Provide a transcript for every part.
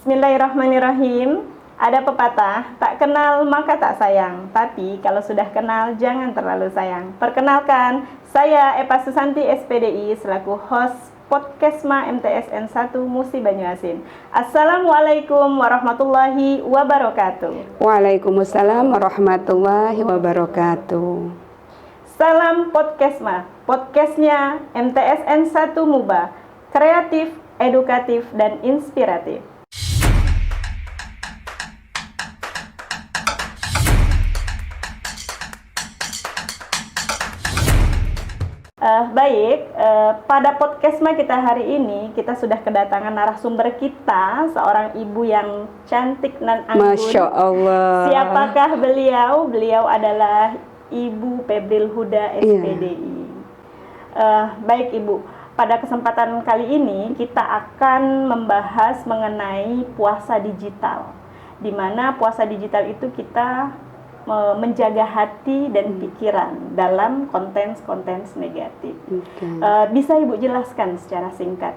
Bismillahirrahmanirrahim. Ada pepatah, tak kenal maka tak sayang, tapi kalau sudah kenal jangan terlalu sayang. Perkenalkan, saya Epa Susanti SPDI selaku host Podcastma MTSN 1 Musi Banyuasin. Assalamualaikum warahmatullahi wabarakatuh. Waalaikumsalam warahmatullahi wabarakatuh. Salam Podcastma, podcastnya MTSN 1 MUBA, kreatif, edukatif, dan inspiratif. Pada Podcastma kita hari ini, kita sudah kedatangan narasumber kita, seorang ibu yang cantik dan anggun. Masya Allah. Siapakah beliau? Beliau adalah Ibu Pebril Huda SPDI. Baik Ibu, pada kesempatan kali ini kita akan membahas mengenai puasa digital, di mana puasa digital itu kita menjaga hati dan pikiran dalam konten-konten negatif. Bisa Ibu jelaskan secara singkat,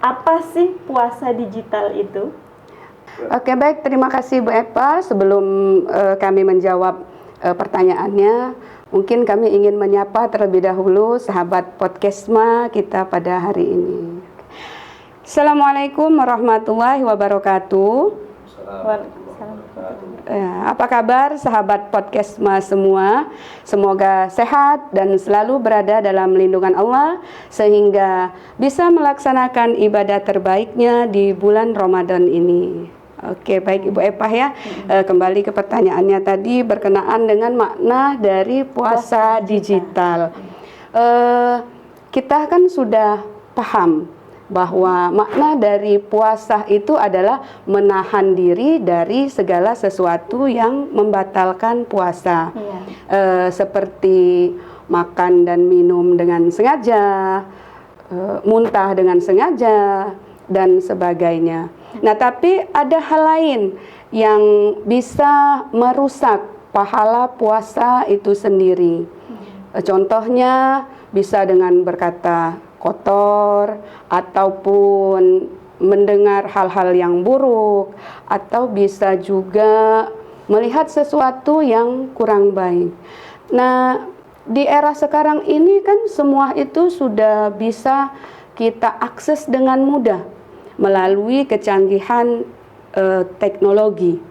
apa sih puasa digital itu? Oke, baik, terima kasih Bu Epa. Sebelum kami menjawab pertanyaannya, mungkin kami ingin menyapa terlebih dahulu sahabat Podcastma kita pada hari ini. Assalamualaikum warahmatullahi wabarakatuh. Apa kabar sahabat Podcastma semua? Semoga sehat dan selalu berada dalam lindungan Allah sehingga bisa melaksanakan ibadah terbaiknya di bulan Ramadan ini. Oke, baik Ibu Epah ya. Kembali ke pertanyaannya tadi berkenaan dengan makna dari puasa digital. Kita kan sudah paham bahwa makna dari puasa itu adalah menahan diri dari segala sesuatu yang membatalkan puasa, seperti makan dan minum dengan sengaja, muntah dengan sengaja, dan sebagainya. Nah, tapi ada hal lain yang bisa merusak pahala puasa itu sendiri. Contohnya bisa dengan berkata kotor, ataupun mendengar hal-hal yang buruk, atau bisa juga melihat sesuatu yang kurang baik. Nah, di era sekarang ini kan semua itu sudah bisa kita akses dengan mudah melalui kecanggihan teknologi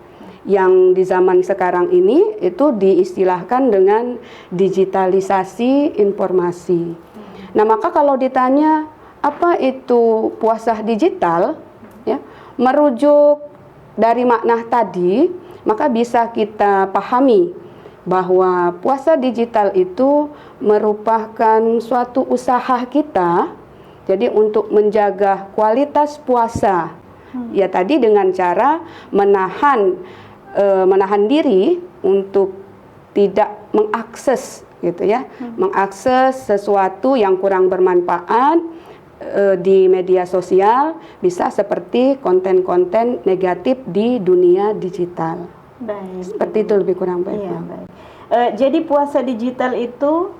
yang di zaman sekarang ini itu diistilahkan dengan digitalisasi informasi. Nah, maka kalau ditanya apa itu puasa digital, ya, merujuk dari makna tadi, maka bisa kita pahami bahwa puasa digital itu merupakan suatu usaha kita, jadi untuk menjaga kualitas puasa, ya tadi dengan cara menahan diri untuk tidak mengakses gitu ya, mengakses sesuatu yang kurang bermanfaat di media sosial, bisa seperti konten-konten negatif di dunia digital. Baik. Seperti itu lebih kurang baik. Iya, baik. Jadi puasa digital itu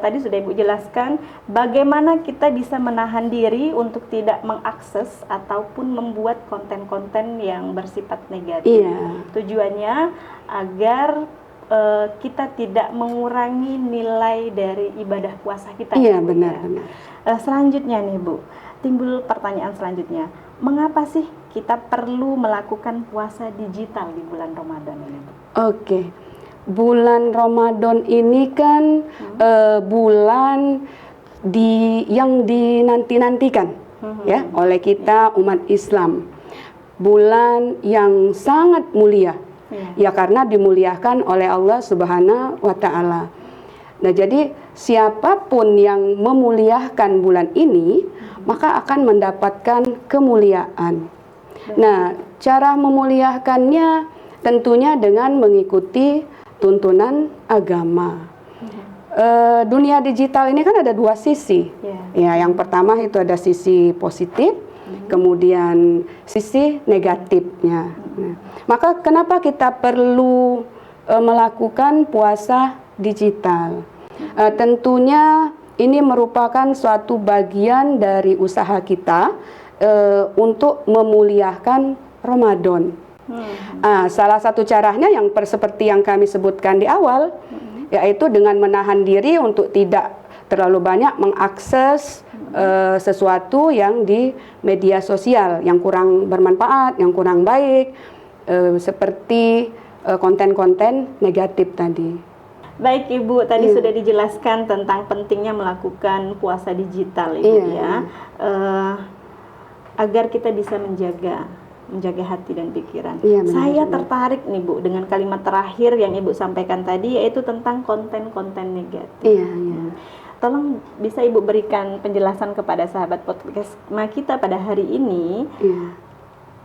tadi sudah Ibu jelaskan bagaimana kita bisa menahan diri untuk tidak mengakses ataupun membuat konten-konten yang bersifat negatif. Iya. Tujuannya agar kita tidak mengurangi nilai dari ibadah puasa kita. Iya, benar. Selanjutnya nih Bu, timbul pertanyaan selanjutnya, mengapa sih kita perlu melakukan puasa digital di bulan Ramadan ini Bu? Oke, bulan Ramadan ini kan bulan yang dinanti-nantikan ya oleh kita umat Islam, bulan yang sangat mulia. Ya, karena dimuliakan oleh Allah Subhanahu wa Ta'ala. Nah, jadi siapapun yang memuliakan bulan ini maka akan mendapatkan kemuliaan. Nah, cara memuliakannya tentunya dengan mengikuti tuntunan agama. Dunia digital ini kan ada dua sisi. Ya, yang pertama itu ada sisi positif, kemudian sisi negatifnya. Nah, maka kenapa kita perlu melakukan puasa digital? Tentunya ini merupakan suatu bagian dari usaha kita untuk memuliakan Ramadan. Salah satu caranya yang seperti yang kami sebutkan di awal, yaitu dengan menahan diri untuk tidak terlalu banyak mengakses sesuatu yang di media sosial yang kurang bermanfaat, yang kurang baik, seperti konten-konten negatif tadi. Baik Ibu, tadi sudah dijelaskan tentang pentingnya melakukan puasa digital Ibu agar kita bisa menjaga hati dan pikiran. Saya tertarik nih Bu dengan kalimat terakhir yang Ibu sampaikan tadi, yaitu tentang konten-konten negatif. Tolong bisa Ibu berikan penjelasan kepada sahabat podcast kita pada hari ini,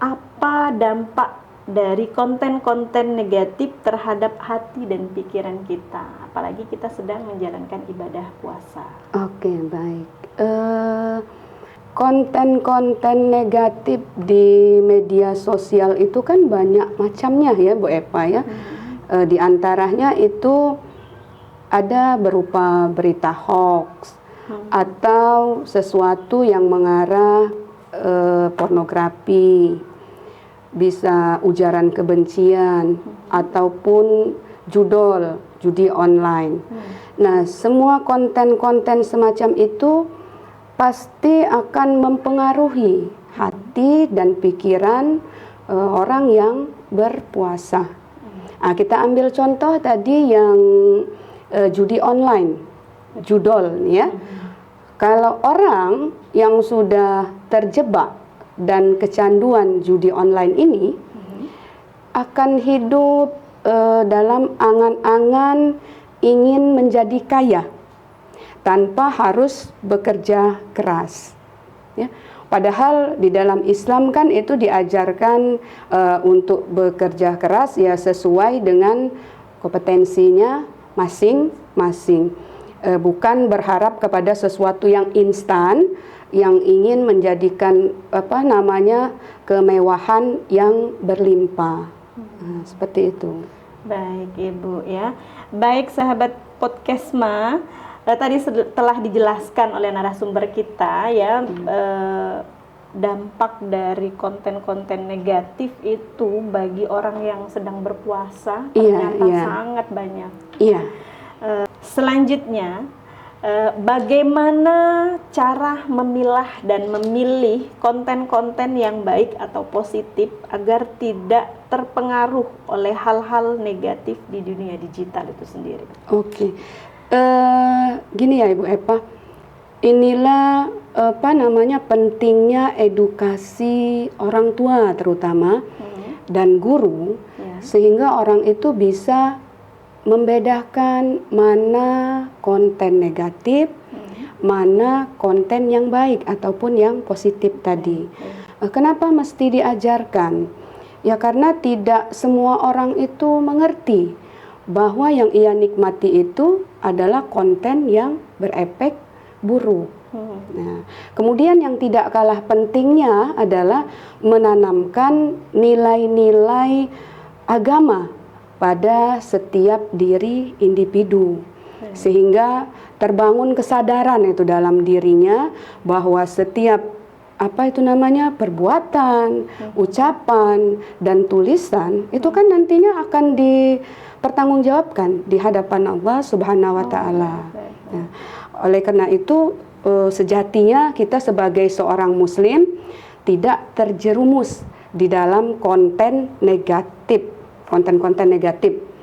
apa dampak dari konten-konten negatif terhadap hati dan pikiran kita, apalagi kita sedang menjalankan ibadah puasa. Oke, baik. Konten-konten negatif di media sosial itu kan banyak macamnya ya Bu Eva ya. Di antaranya itu ada berupa berita hoax atau sesuatu yang mengarah pornografi, bisa ujaran kebencian ataupun judi online. Nah, semua konten-konten semacam itu pasti akan mempengaruhi hati dan pikiran orang yang berpuasa. Kita ambil contoh tadi yang judi online, judol ya. Kalau orang yang sudah terjebak dan kecanduan judi online ini akan hidup dalam angan-angan ingin menjadi kaya tanpa harus bekerja keras. Ya. Padahal di dalam Islam kan itu diajarkan untuk bekerja keras ya sesuai dengan kompetensinya masing-masing. Bukan berharap kepada sesuatu yang instan yang ingin menjadikan kemewahan yang berlimpah. Seperti itu. Baik Ibu ya. Baik sahabat Podcastma, tadi telah dijelaskan oleh narasumber kita ya, dampak dari konten-konten negatif itu bagi orang yang sedang berpuasa ternyata sangat banyak. Selanjutnya, bagaimana cara memilah dan memilih konten-konten yang baik atau positif agar tidak terpengaruh oleh hal-hal negatif di dunia digital itu sendiri? Oke. Gini ya Ibu Eva, inilah pentingnya edukasi orang tua terutama dan guru, sehingga orang itu bisa membedakan mana konten negatif, mana konten yang baik ataupun yang positif tadi. Kenapa mesti diajarkan? Ya karena tidak semua orang itu mengerti bahwa yang ia nikmati itu adalah konten yang berefek buruk. Nah, kemudian yang tidak kalah pentingnya adalah menanamkan nilai-nilai agama pada setiap diri individu, sehingga terbangun kesadaran itu dalam dirinya bahwa setiap perbuatan, ucapan dan tulisan itu kan nantinya akan dipertanggungjawabkan di hadapan Allah Subhanahu wa taala. Nah, oleh karena itu sejatinya kita sebagai seorang muslim tidak terjerumus di dalam konten negatif.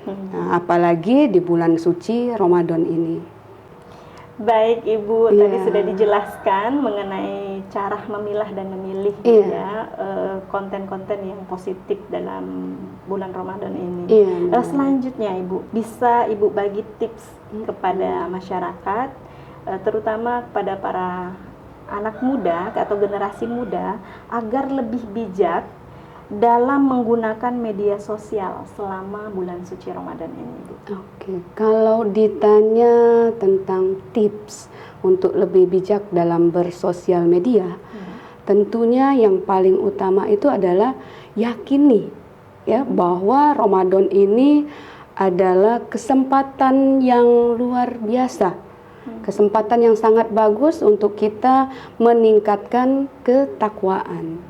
Nah, apalagi di bulan suci Ramadan ini. Baik Ibu, tadi sudah dijelaskan mengenai cara memilah dan memilih konten-konten yang positif dalam bulan Ramadan ini. Selanjutnya Ibu, bisa Ibu bagi tips kepada masyarakat, terutama kepada para anak muda atau generasi muda agar lebih bijak dalam menggunakan media sosial selama bulan suci Ramadan ini, Bu. Oke, kalau ditanya tentang tips untuk lebih bijak dalam bersosial media, tentunya yang paling utama itu adalah yakini ya bahwa Ramadan ini adalah kesempatan yang luar biasa. Kesempatan yang sangat bagus untuk kita meningkatkan ketakwaan.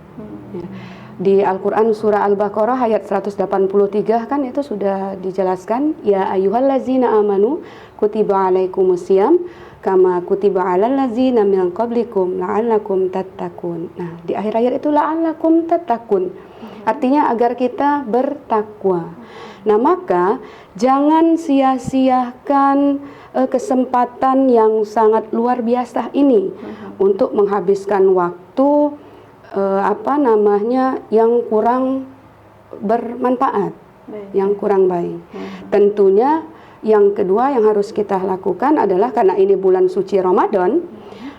Di Al-Quran surah Al-Baqarah ayat 183 kan itu sudah dijelaskan, ya ayyuhallazina amanu kutiba alaikumusiyam kama kutiba alal ladzina min qablikum la'allakum tattaqun. Nah, di akhir ayat itu la'allakum tattaqun. Artinya agar kita bertakwa. Nah, maka jangan sia-siakan kesempatan yang sangat luar biasa ini untuk menghabiskan waktu yang kurang bermanfaat, yang kurang baik. Tentunya yang kedua yang harus kita lakukan adalah, karena ini bulan suci Ramadan,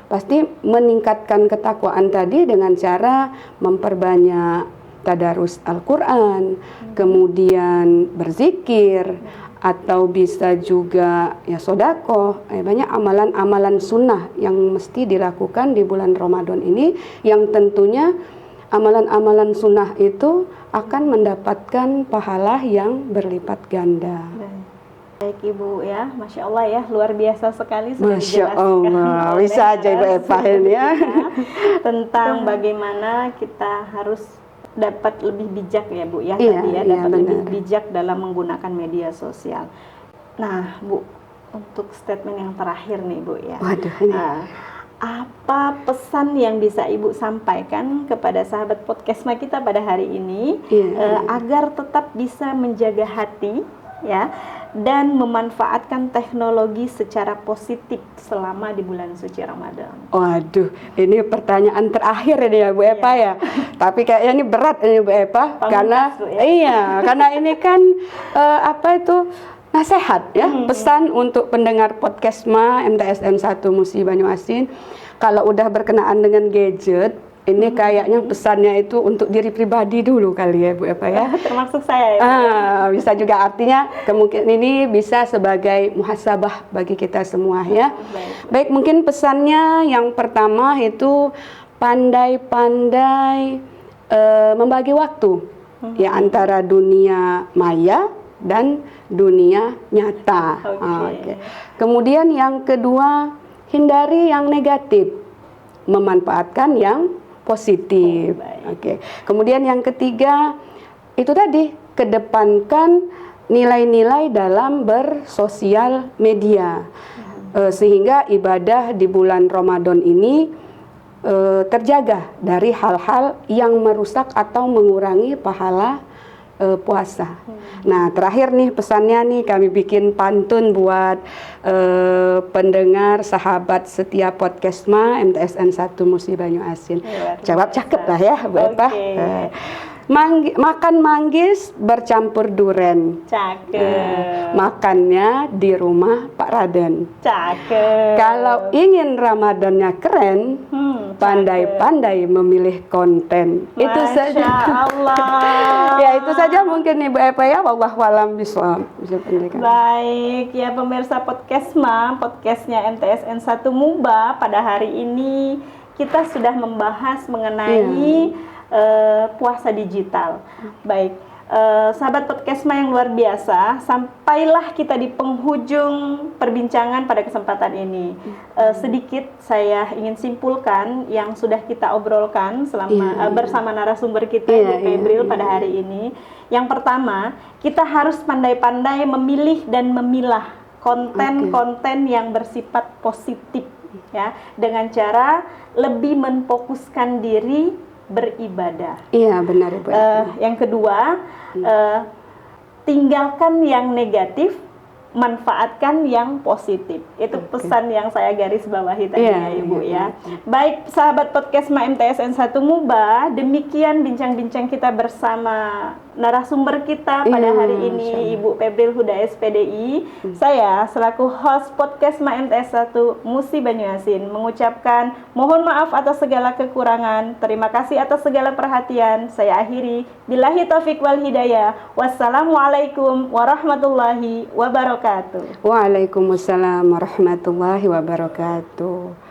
pasti meningkatkan ketakwaan tadi dengan cara memperbanyak tadarus Al-Quran, kemudian berzikir, atau bisa juga ya sedekah. Banyak amalan-amalan sunnah yang mesti dilakukan di bulan Ramadan ini, yang tentunya amalan-amalan sunnah itu akan mendapatkan pahala yang berlipat ganda. Baik Ibu ya, Masya Allah ya, luar biasa sekali sudah Masya dijelaskan Allah, oleh bisa aja Ibu Eva ini ya. Tentang bagaimana kita harus dapat lebih bijak ya Bu ya, Iya, tadi ya, iya, dapat lebih benar. bijak dalam menggunakan media sosial. Nah Bu, untuk statement yang terakhir nih Bu ya, Waduh, ini. apa pesan yang bisa Ibu sampaikan kepada sahabat podcastma kita pada hari ini, agar tetap bisa menjaga hati ya, dan memanfaatkan teknologi secara positif selama di bulan suci Ramadan? Waduh, ini pertanyaan terakhir ini ya Bu Eva ya. Tapi kayaknya ini berat ini Bu Eva, karena Bu, ya? iya, karena ini kan nasihat ya, pesan untuk pendengar podcastma MTSN 1 Musi Banyuasin. Kalau udah berkenaan dengan gadget, ini kayaknya pesannya itu untuk diri pribadi dulu kali ya Bu Eva ya. Termasuk saya ya. Bisa juga, artinya kemungkinan ini bisa sebagai muhasabah bagi kita semua ya. Baik, mungkin pesannya yang pertama itu pandai-pandai membagi waktu ya antara dunia maya dan dunia nyata. Oke. Kemudian yang kedua, hindari yang negatif, memanfaatkan yang positif. Oke. Kemudian yang ketiga, itu tadi, kedepankan nilai-nilai dalam bersosial media, sehingga ibadah di bulan Ramadan ini terjaga dari hal-hal yang merusak atau mengurangi pahala puasa. Nah, terakhir nih pesannya nih, kami bikin pantun buat pendengar sahabat setiap podcastma MTSN 1 Musi Banyuasin. Jawab cakep lah ya Bu Eva. Makan manggis bercampur duren. Cakep. Makannya di rumah Pak Raden. Cakep. Kalau ingin Ramadannya keren, pandai-pandai memilih konten. Masya Itu saja. Allah. Ya, itu saja mungkin Ibu Eva ya. Wallahu a'lam bishawab. Baik ya pemirsa podcastnya MTSN 1 Muba, pada hari ini kita sudah membahas mengenai puasa digital. Baik, sahabat podcastma yang luar biasa, sampailah kita di penghujung perbincangan pada kesempatan ini. Sedikit saya ingin simpulkan yang sudah kita obrolkan selama bersama narasumber kita Ibu Febril pada hari ini. Yang pertama, kita harus pandai-pandai memilih dan memilah konten-konten yang bersifat positif ya, dengan cara lebih memfokuskan diri beribadah. Iya, benar Ibu. Yang kedua, tinggalkan yang negatif, manfaatkan yang positif. Itu pesan yang saya garis bawahi tadi ya Ibu ya. Baik sahabat podcastma MTSN 1 Muba, demikian bincang-bincang kita bersama narasumber kita pada hari ini, Ibu Febril Huda SPDI. Saya selaku host podcastma MTS 1 Musi Banyuasin mengucapkan mohon maaf atas segala kekurangan. Terima kasih atas segala perhatian. Saya akhiri, billahi taufik wal hidayah. Wassalamualaikum warahmatullahi wabarakatuh. Waalaikumsalam warahmatullahi wabarakatuh.